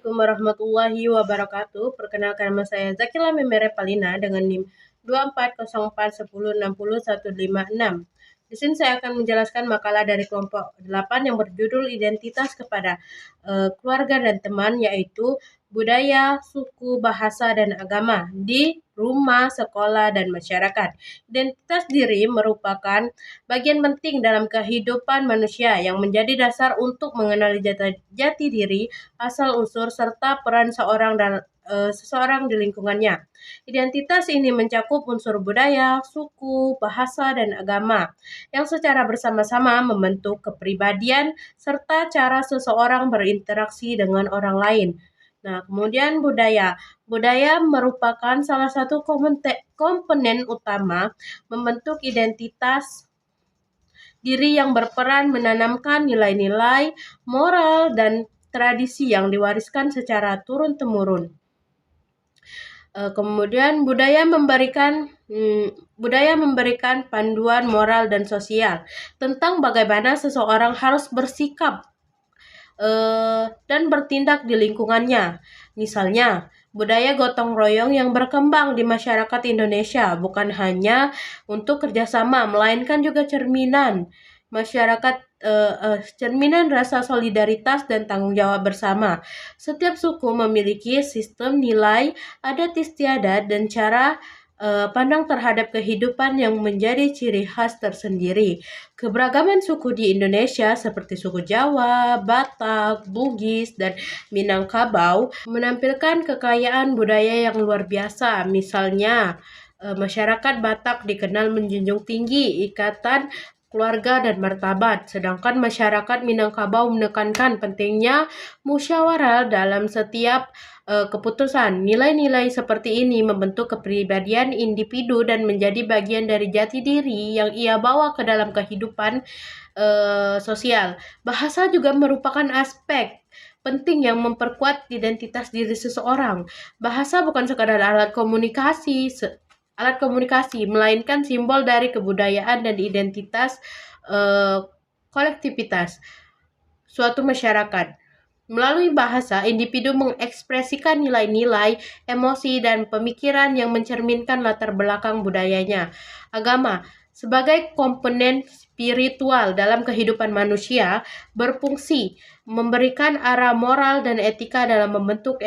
Assalamualaikum warahmatullahi wabarakatuh. Perkenalkan, nama saya Zakila Memere Palina dengan NIM 240410600156. Di sini saya akan menjelaskan makalah dari kelompok 8 yang berjudul Identitas kepada Keluarga dan Teman, yaitu budaya, suku, bahasa, dan agama di rumah, sekolah, dan masyarakat. Identitas diri merupakan bagian penting dalam kehidupan manusia yang menjadi dasar untuk mengenali jati diri, asal-usul, serta peran seseorang di lingkungannya. Identitas ini mencakup unsur budaya, suku, bahasa, dan agama yang secara bersama-sama membentuk kepribadian serta cara seseorang berinteraksi dengan orang lain. Nah, kemudian budaya. Budaya merupakan salah satu komponen utama membentuk identitas diri yang berperan menanamkan nilai-nilai, moral, dan tradisi yang diwariskan secara turun-temurun. Kemudian budaya memberikan panduan moral dan sosial tentang bagaimana seseorang harus bersikap dan bertindak di lingkungannya. Misalnya, budaya gotong royong yang berkembang di masyarakat Indonesia bukan hanya untuk kerjasama, melainkan juga cerminan rasa solidaritas dan tanggung jawab bersama. Setiap suku memiliki sistem nilai, adat istiadat, dan cara pandang terhadap kehidupan yang menjadi ciri khas tersendiri. Keberagaman suku di Indonesia seperti suku Jawa, Batak, Bugis, dan Minangkabau menampilkan kekayaan budaya yang luar biasa. Misalnya, masyarakat Batak dikenal menjunjung tinggi ikatan keluarga dan martabat, sedangkan masyarakat Minangkabau menekankan pentingnya musyawarah dalam setiap keputusan. Nilai-nilai seperti ini membentuk kepribadian individu dan menjadi bagian dari jati diri yang ia bawa ke dalam kehidupan sosial. Bahasa juga merupakan aspek penting yang memperkuat identitas diri seseorang. Bahasa bukan sekadar alat komunikasi, melainkan simbol dari kebudayaan dan identitas kolektivitas suatu masyarakat. Melalui bahasa, individu mengekspresikan nilai-nilai, emosi, dan pemikiran yang mencerminkan latar belakang budayanya. Agama, sebagai komponen spiritual dalam kehidupan manusia, berfungsi memberikan arah moral dan etika dalam membentuk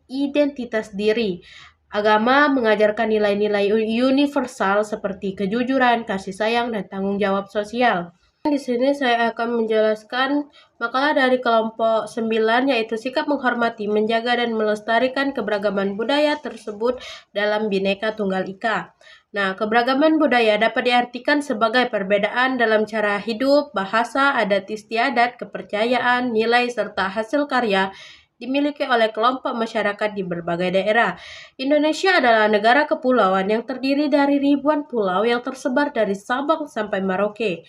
identitas diri. Agama mengajarkan nilai-nilai universal seperti kejujuran, kasih sayang, dan tanggung jawab sosial. Di sini saya akan menjelaskan makalah dari kelompok 9, yaitu sikap menghormati, menjaga, dan melestarikan keberagaman budaya tersebut dalam Bhinneka Tunggal Ika. Nah, keberagaman budaya dapat diartikan sebagai perbedaan dalam cara hidup, bahasa, adat istiadat, kepercayaan, nilai, serta hasil karya dimiliki oleh kelompok masyarakat di berbagai daerah. Indonesia adalah negara kepulauan yang terdiri dari ribuan pulau yang tersebar dari Sabang sampai Merauke.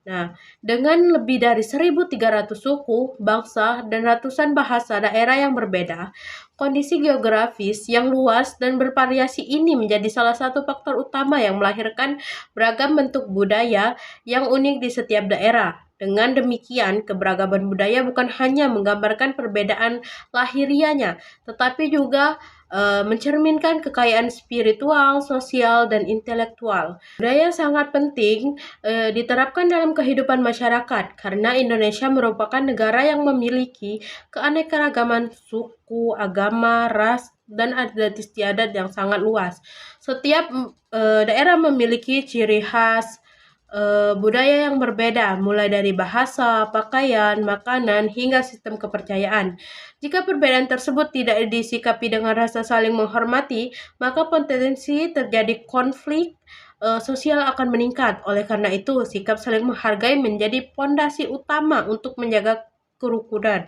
Nah, dengan lebih dari 1.300 suku, bangsa, dan ratusan bahasa daerah yang berbeda, kondisi geografis yang luas dan bervariasi ini menjadi salah satu faktor utama yang melahirkan beragam bentuk budaya yang unik di setiap daerah. Dengan demikian, keberagaman budaya bukan hanya menggambarkan perbedaan lahirianya, tetapi juga mencerminkan kekayaan spiritual, sosial, dan intelektual. Budaya sangat penting diterapkan dalam kehidupan masyarakat karena Indonesia merupakan negara yang memiliki keanekaragaman suku, agama, ras, dan adat istiadat yang sangat luas. Setiap daerah memiliki ciri khas budaya yang berbeda, mulai dari bahasa, pakaian, makanan, hingga sistem kepercayaan. Jika perbedaan tersebut tidak disikapi dengan rasa saling menghormati, maka potensi terjadi konflik sosial akan meningkat. Oleh karena itu, sikap saling menghargai menjadi fondasi utama untuk menjaga kerukunan,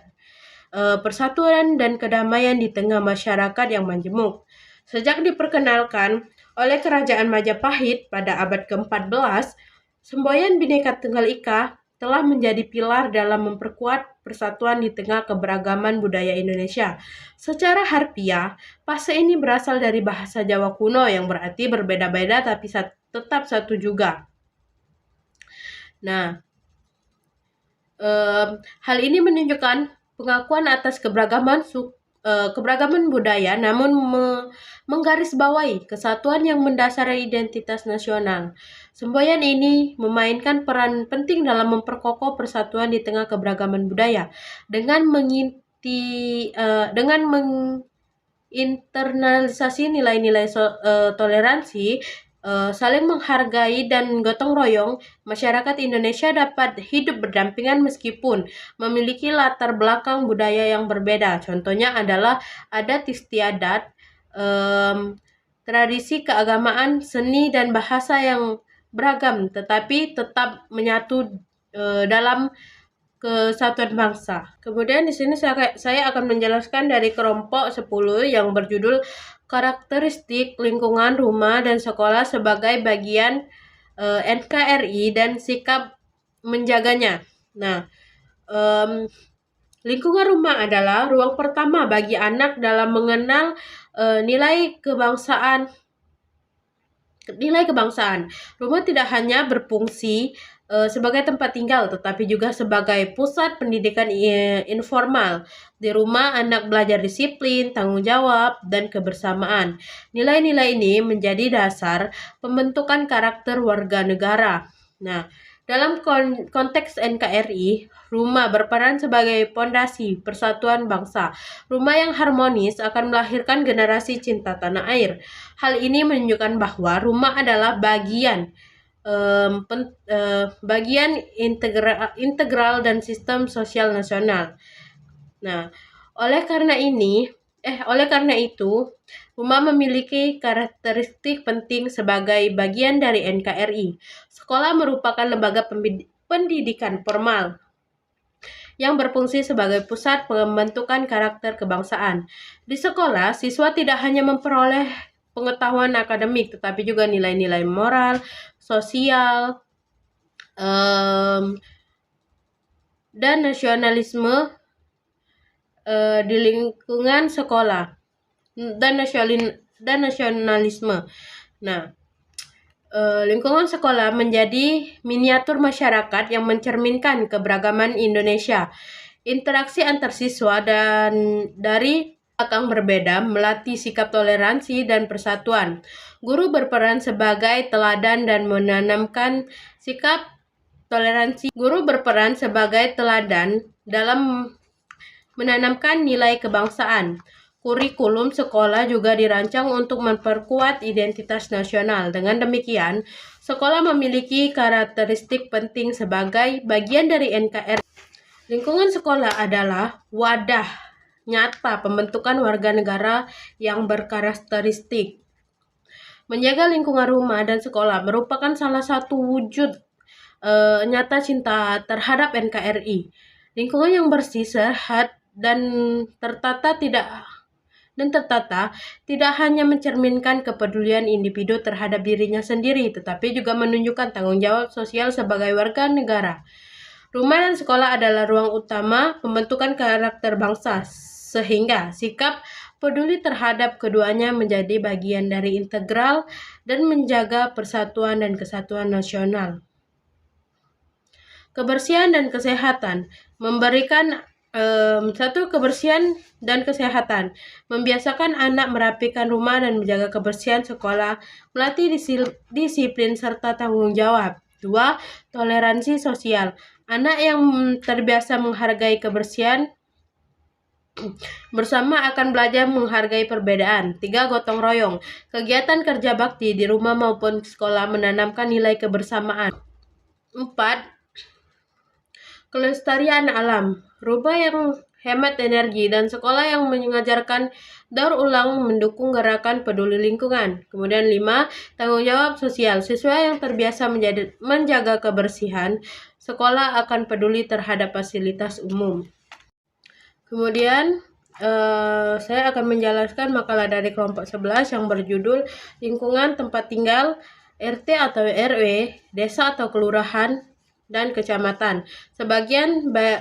persatuan, dan kedamaian di tengah masyarakat yang majemuk. Sejak diperkenalkan oleh Kerajaan Majapahit pada abad ke-14, semboyan Bhinneka Tunggal Ika telah menjadi pilar dalam memperkuat persatuan di tengah keberagaman budaya Indonesia. Secara harfiah, fase ini berasal dari bahasa Jawa kuno yang berarti berbeda-beda tapi tetap satu juga. Nah, hal ini menunjukkan pengakuan atas keberagaman budaya, namun menggarisbawahi kesatuan yang mendasari identitas nasional. Semboyan ini memainkan peran penting dalam memperkokoh persatuan di tengah keberagaman budaya dengan internalisasi nilai-nilai toleransi, saling menghargai, dan gotong royong. Masyarakat Indonesia dapat hidup berdampingan meskipun memiliki latar belakang budaya yang berbeda. Contohnya adalah adat istiadat, tradisi keagamaan, seni, dan bahasa yang beragam, tetapi tetap menyatu dalam kesatuan bangsa. Kemudian di sini saya akan menjelaskan dari kelompok 10 yang berjudul karakteristik lingkungan rumah dan sekolah sebagai bagian NKRI dan sikap menjaganya. Nah, lingkungan rumah adalah ruang pertama bagi anak dalam mengenal nilai kebangsaan. Rumah tidak hanya berfungsi sebagai tempat tinggal, tetapi juga sebagai pusat pendidikan informal. Di rumah, anak belajar disiplin, tanggung jawab, dan kebersamaan. Nilai-nilai ini menjadi dasar pembentukan karakter warga negara. Nah, dalam konteks NKRI, rumah berperan sebagai pondasi persatuan bangsa. Rumah yang harmonis akan melahirkan generasi cinta tanah air. Hal ini menunjukkan bahwa rumah adalah bagian integral dan sistem sosial nasional. Nah, oleh karena itu, rumah memiliki karakteristik penting sebagai bagian dari NKRI. Sekolah merupakan lembaga pendidikan formal yang berfungsi sebagai pusat pembentukan karakter kebangsaan. Di sekolah, siswa tidak hanya memperoleh pengetahuan akademik, tetapi juga nilai-nilai moral, sosial, dan nasionalisme di lingkungan sekolah, dan nasionalisme. Nah, lingkungan sekolah menjadi miniatur masyarakat yang mencerminkan keberagaman Indonesia. Interaksi antar siswa dan dari belakang berbeda melatih sikap toleransi dan persatuan. Guru berperan sebagai teladan dan menanamkan sikap toleransi. Guru berperan sebagai teladan dalam menanamkan nilai kebangsaan. Kurikulum sekolah juga dirancang untuk memperkuat identitas nasional. Dengan demikian, sekolah memiliki karakteristik penting sebagai bagian dari NKRI. Lingkungan sekolah adalah wadah nyata pembentukan warga negara yang berkarakteristik. Menjaga lingkungan rumah dan sekolah merupakan salah satu wujud nyata cinta terhadap NKRI. Lingkungan yang bersih, sehat, dan tertata tidak hanya mencerminkan kepedulian individu terhadap dirinya sendiri, tetapi juga menunjukkan tanggung jawab sosial sebagai warga negara. Rumah dan sekolah adalah ruang utama pembentukan karakter bangsa, sehingga sikap peduli terhadap keduanya menjadi bagian dari integral dan menjaga persatuan dan kesatuan nasional. Kebersihan dan kesehatan memberikan kebersihan dan kesehatan. Membiasakan anak merapikan rumah dan menjaga kebersihan sekolah, melatih disiplin serta tanggung jawab. 2. Toleransi sosial. Anak yang terbiasa menghargai kebersihan bersama akan belajar menghargai perbedaan. 3. Gotong royong. Kegiatan kerja bakti di rumah maupun sekolah menanamkan nilai kebersamaan. 4. Kelestarian alam. Rumah yang hemat energi dan sekolah yang mengajarkan daur ulang mendukung gerakan peduli lingkungan. Kemudian 5. Tanggung jawab sosial. Siswa yang terbiasa menjaga kebersihan sekolah akan peduli terhadap fasilitas umum. Kemudian saya akan menjelaskan makalah dari kelompok 11 yang berjudul Lingkungan Tempat Tinggal, RT atau RW, Desa atau Kelurahan, dan Kecamatan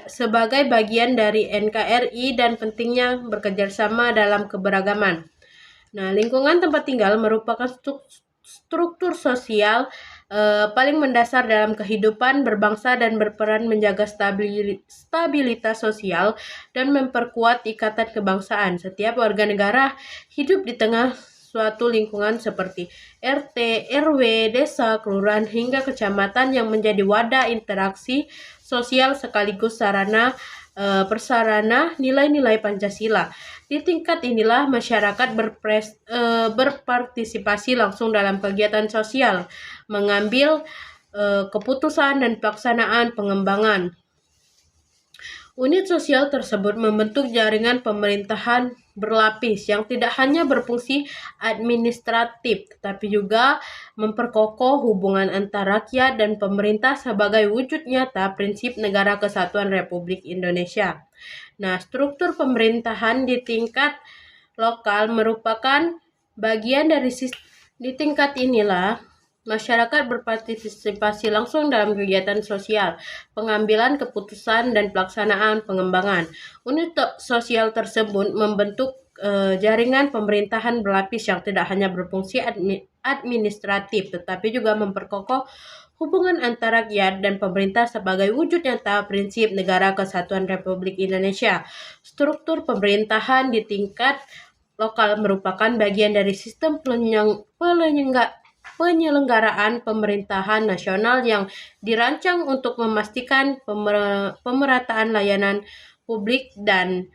sebagai bagian dari NKRI dan pentingnya bekerjasama dalam keberagaman. Nah, lingkungan tempat tinggal merupakan struktur sosial paling mendasar dalam kehidupan berbangsa dan berperan menjaga stabilitas sosial dan memperkuat ikatan kebangsaan. Setiap warga negara hidup di tengah suatu lingkungan seperti RT, RW, desa, kelurahan, hingga kecamatan yang menjadi wadah interaksi sosial sekaligus sarana persarana nilai-nilai Pancasila. Di tingkat inilah masyarakat berpartisipasi langsung dalam kegiatan sosial, mengambil keputusan dan pelaksanaan pengembangan. Unit sosial tersebut membentuk jaringan pemerintahan berlapis yang tidak hanya berfungsi administratif, tetapi juga memperkokoh hubungan antara rakyat dan pemerintah sebagai wujud nyata prinsip Negara Kesatuan Republik Indonesia. Nah, struktur pemerintahan di tingkat lokal merupakan bagian dari sistem. Di tingkat inilah masyarakat berpartisipasi langsung dalam kegiatan sosial, pengambilan keputusan, dan pelaksanaan pengembangan. Unit sosial tersebut membentuk jaringan pemerintahan berlapis yang tidak hanya berfungsi administratif, tetapi juga memperkokoh hubungan antara rakyat dan pemerintah sebagai wujud nyata prinsip Negara Kesatuan Republik Indonesia. Struktur pemerintahan di tingkat lokal merupakan bagian dari sistem penyelenggaraan pemerintahan nasional yang dirancang untuk memastikan pemerataan layanan publik dan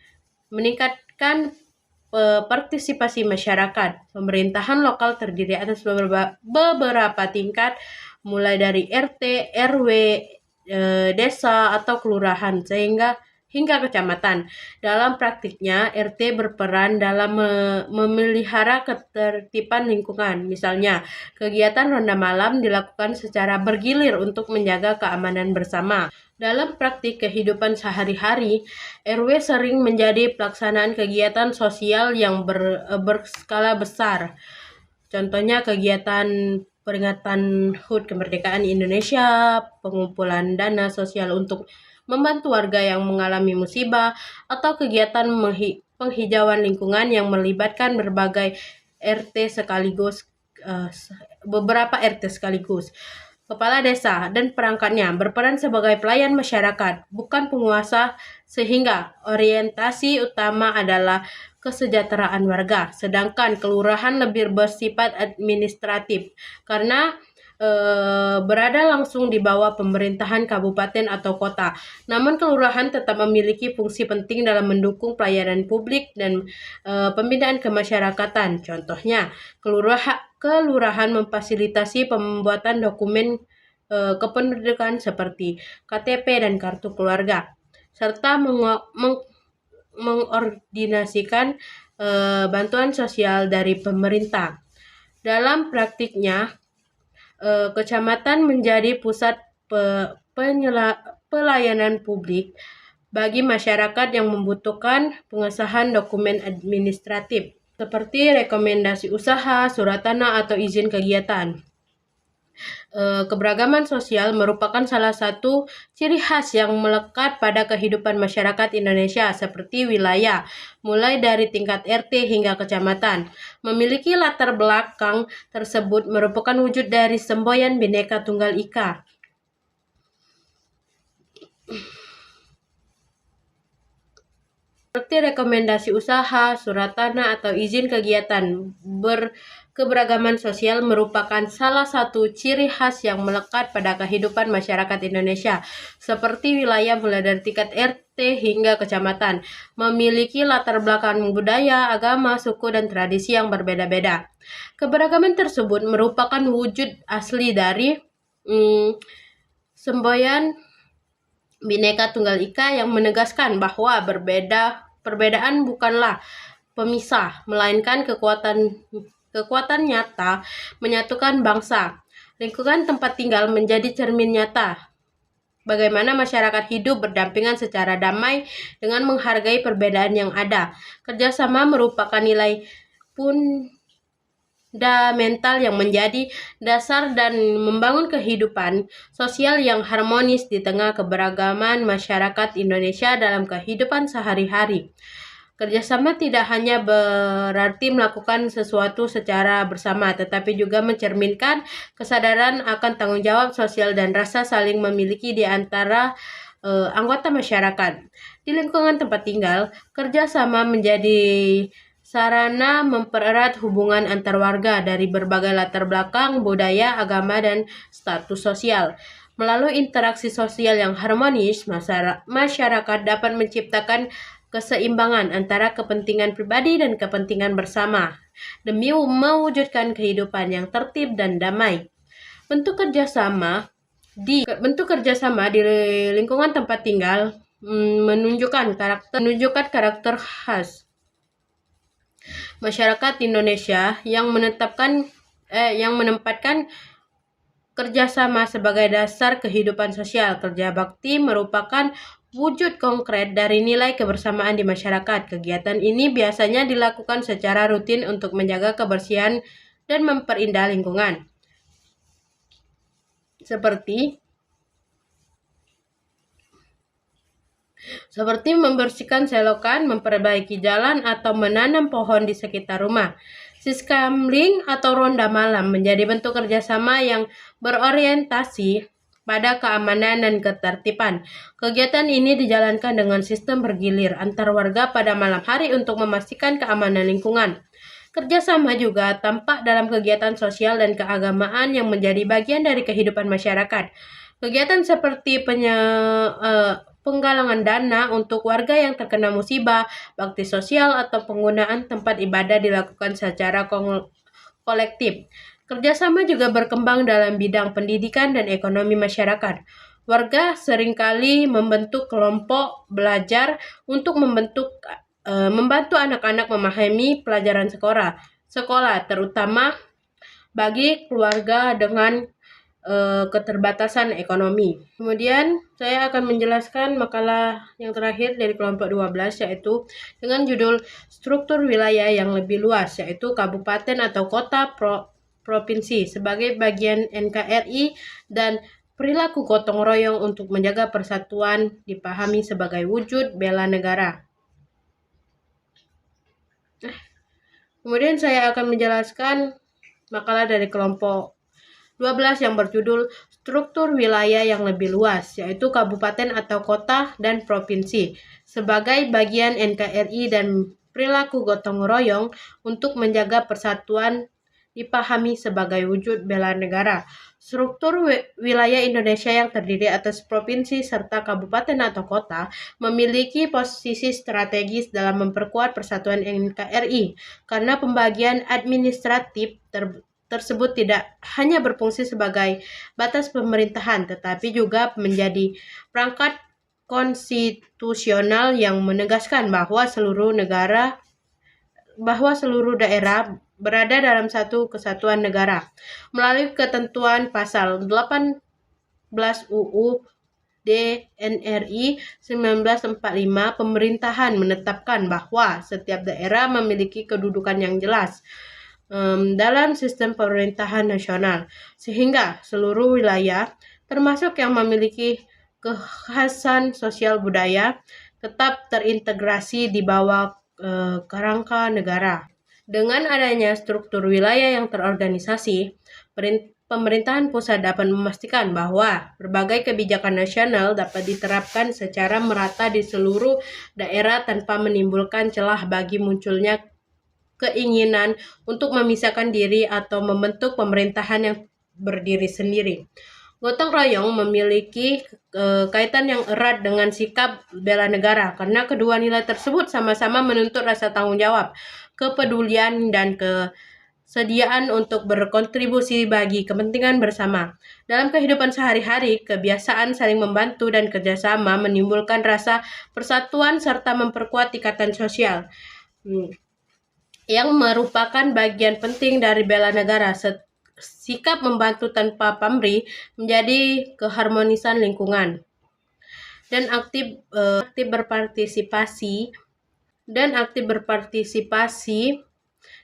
meningkatkan partisipasi masyarakat. Pemerintahan lokal terdiri atas beberapa tingkat, mulai dari RT, RW, desa atau kelurahan, hingga kecamatan. Dalam praktiknya, RT berperan dalam memelihara ketertiban lingkungan. Misalnya, kegiatan ronda malam dilakukan secara bergilir untuk menjaga keamanan bersama. Dalam praktik kehidupan sehari-hari, RW sering menjadi pelaksanaan kegiatan sosial yang berskala besar. Contohnya kegiatan peringatan HUT Kemerdekaan Indonesia, pengumpulan dana sosial untuk membantu warga yang mengalami musibah, atau kegiatan penghijauan lingkungan yang melibatkan beberapa RT sekaligus. Kepala desa dan perangkatnya berperan sebagai pelayan masyarakat, bukan penguasa, sehingga orientasi utama adalah kesejahteraan warga, sedangkan kelurahan lebih bersifat administratif karena berada langsung di bawah pemerintahan kabupaten atau kota. Namun kelurahan tetap memiliki fungsi penting dalam mendukung pelayanan publik dan pembinaan kemasyarakatan. Contohnya, kelurahan memfasilitasi pembuatan dokumen kependudukan seperti KTP dan kartu keluarga, serta mengordinasikan bantuan sosial dari pemerintah. Dalam praktiknya, kecamatan menjadi pusat pelayanan publik bagi masyarakat yang membutuhkan pengesahan dokumen administratif seperti rekomendasi usaha, surat tanah, atau izin kegiatan. Keberagaman sosial merupakan salah satu ciri khas yang melekat pada kehidupan masyarakat Indonesia, seperti wilayah, mulai dari tingkat RT hingga kecamatan. Memiliki latar belakang tersebut merupakan wujud dari semboyan Bhinneka Tunggal Ika. Seperti rekomendasi usaha, surat tanah, atau izin kegiatan. Keberagaman sosial merupakan salah satu ciri khas yang melekat pada kehidupan masyarakat Indonesia, seperti wilayah mulai dari tingkat RT hingga kecamatan, memiliki latar belakang budaya, agama, suku, dan tradisi yang berbeda-beda. Keberagaman tersebut merupakan wujud asli dari semboyan Bhinneka Tunggal Ika yang menegaskan bahwa perbedaan bukanlah pemisah, melainkan kekuatan nyata menyatukan bangsa. Lingkungan tempat tinggal menjadi cermin nyata bagaimana masyarakat hidup berdampingan secara damai dengan menghargai perbedaan yang ada. Kerjasama merupakan nilai fundamental yang menjadi dasar dan membangun kehidupan sosial yang harmonis di tengah keberagaman masyarakat Indonesia dalam kehidupan sehari-hari. Kerjasama tidak hanya berarti melakukan sesuatu secara bersama, tetapi juga mencerminkan kesadaran akan tanggung jawab sosial dan rasa saling memiliki di antara anggota masyarakat. Di lingkungan tempat tinggal, kerjasama menjadi sarana mempererat hubungan antar warga dari berbagai latar belakang, budaya, agama, dan status sosial. Melalui interaksi sosial yang harmonis, masyarakat dapat menciptakan keseimbangan antara kepentingan pribadi dan kepentingan bersama demi mewujudkan kehidupan yang tertib dan damai. Bentuk kerjasama di lingkungan tempat tinggal menunjukkan karakter khas masyarakat Indonesia yang menempatkan kerjasama sebagai dasar kehidupan sosial. Kerja bakti merupakan wujud konkret dari nilai kebersamaan di masyarakat. Kegiatan ini biasanya dilakukan secara rutin untuk menjaga kebersihan dan memperindah lingkungan. Seperti membersihkan selokan, memperbaiki jalan, atau menanam pohon di sekitar rumah. Siskamling atau ronda malam menjadi bentuk kerjasama yang berorientasi pada keamanan dan ketertiban. Kegiatan ini dijalankan dengan sistem bergilir antar warga pada malam hari untuk memastikan keamanan lingkungan. Kerjasama juga tampak dalam kegiatan sosial dan keagamaan yang menjadi bagian dari kehidupan masyarakat. Kegiatan seperti penggalangan dana untuk warga yang terkena musibah, bakti sosial, atau penggunaan tempat ibadah dilakukan secara kolektif. Kerjasama juga berkembang dalam bidang pendidikan dan ekonomi masyarakat. Warga seringkali membentuk kelompok belajar untuk membantu anak-anak memahami pelajaran sekolah, terutama bagi keluarga dengan keterbatasan ekonomi. Kemudian saya akan menjelaskan makalah yang terakhir dari kelompok 12, yaitu dengan judul struktur wilayah yang lebih luas, yaitu kabupaten atau kota provinsi sebagai bagian NKRI dan perilaku gotong royong untuk menjaga persatuan dipahami sebagai wujud bela negara. Kemudian saya akan menjelaskan makalah dari kelompok 12 yang berjudul struktur wilayah yang lebih luas, yaitu kabupaten atau kota dan provinsi sebagai bagian NKRI dan perilaku gotong royong untuk menjaga persatuan dipahami sebagai wujud bela negara. Struktur wilayah Indonesia yang terdiri atas provinsi serta kabupaten atau kota memiliki posisi strategis dalam memperkuat persatuan NKRI karena pembagian administratif tersebut tidak hanya berfungsi sebagai batas pemerintahan, tetapi juga menjadi perangkat konstitusional yang menegaskan bahwa seluruh daerah berada dalam satu kesatuan negara. Melalui ketentuan pasal 18 UU DNRI 1945, pemerintahan menetapkan bahwa setiap daerah memiliki kedudukan yang jelas dalam sistem pemerintahan nasional, sehingga seluruh wilayah, termasuk yang memiliki kekhasan sosial budaya, tetap terintegrasi di bawah kerangka negara. Dengan adanya struktur wilayah yang terorganisasi, pemerintahan pusat dapat memastikan bahwa berbagai kebijakan nasional dapat diterapkan secara merata di seluruh daerah tanpa menimbulkan celah bagi munculnya keinginan untuk memisahkan diri atau membentuk pemerintahan yang berdiri sendiri. Gotong royong memiliki kaitan yang erat dengan sikap bela negara karena kedua nilai tersebut sama-sama menuntut rasa tanggung jawab, kepedulian, dan kesediaan untuk berkontribusi bagi kepentingan bersama. Dalam kehidupan sehari-hari, kebiasaan saling membantu dan kerjasama menimbulkan rasa persatuan serta memperkuat ikatan sosial yang merupakan bagian penting dari bela negara. Sikap membantu tanpa pamrih menjadi keharmonisan lingkungan dan aktif berpartisipasi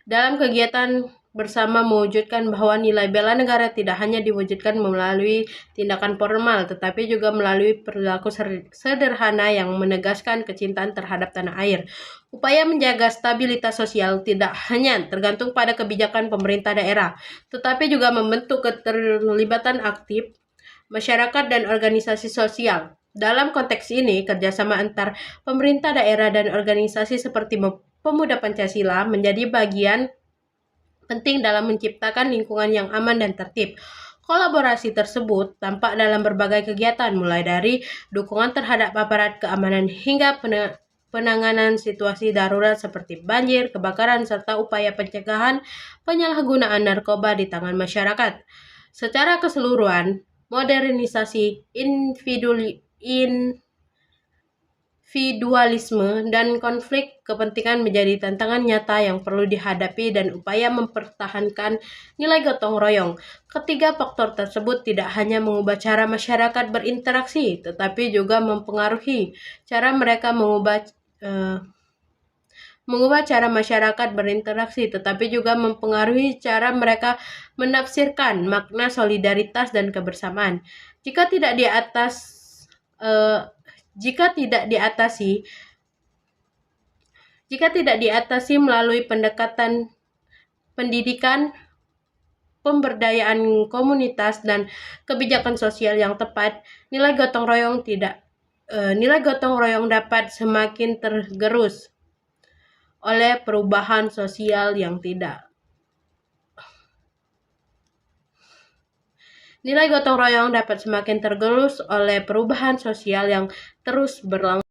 dalam kegiatan bersama mewujudkan bahwa nilai bela negara tidak hanya diwujudkan melalui tindakan formal, tetapi juga melalui perilaku sederhana yang menegaskan kecintaan terhadap tanah air. Upaya menjaga stabilitas sosial tidak hanya tergantung pada kebijakan pemerintah daerah, tetapi juga membentuk keterlibatan aktif masyarakat dan organisasi sosial. Dalam konteks ini, kerjasama antar pemerintah daerah dan organisasi seperti Pemuda Pancasila menjadi bagian penting dalam menciptakan lingkungan yang aman dan tertib. Kolaborasi tersebut tampak dalam berbagai kegiatan, mulai dari dukungan terhadap aparat keamanan hingga penanganan situasi darurat seperti banjir, kebakaran, serta upaya pencegahan penyalahgunaan narkoba di tangan masyarakat. Secara keseluruhan, modernisasi individualisme dan konflik kepentingan menjadi tantangan nyata yang perlu dihadapi dan upaya mempertahankan nilai gotong royong. Ketiga faktor tersebut tidak hanya mengubah cara masyarakat berinteraksi, tetapi juga mempengaruhi cara mereka mengubah cara masyarakat berinteraksi, tetapi juga mempengaruhi cara mereka menafsirkan makna solidaritas dan kebersamaan. Jika tidak diatasi melalui pendekatan pendidikan, pemberdayaan komunitas, dan kebijakan sosial yang tepat, nilai gotong royong dapat semakin tergerus oleh perubahan sosial yang terus berlangsung.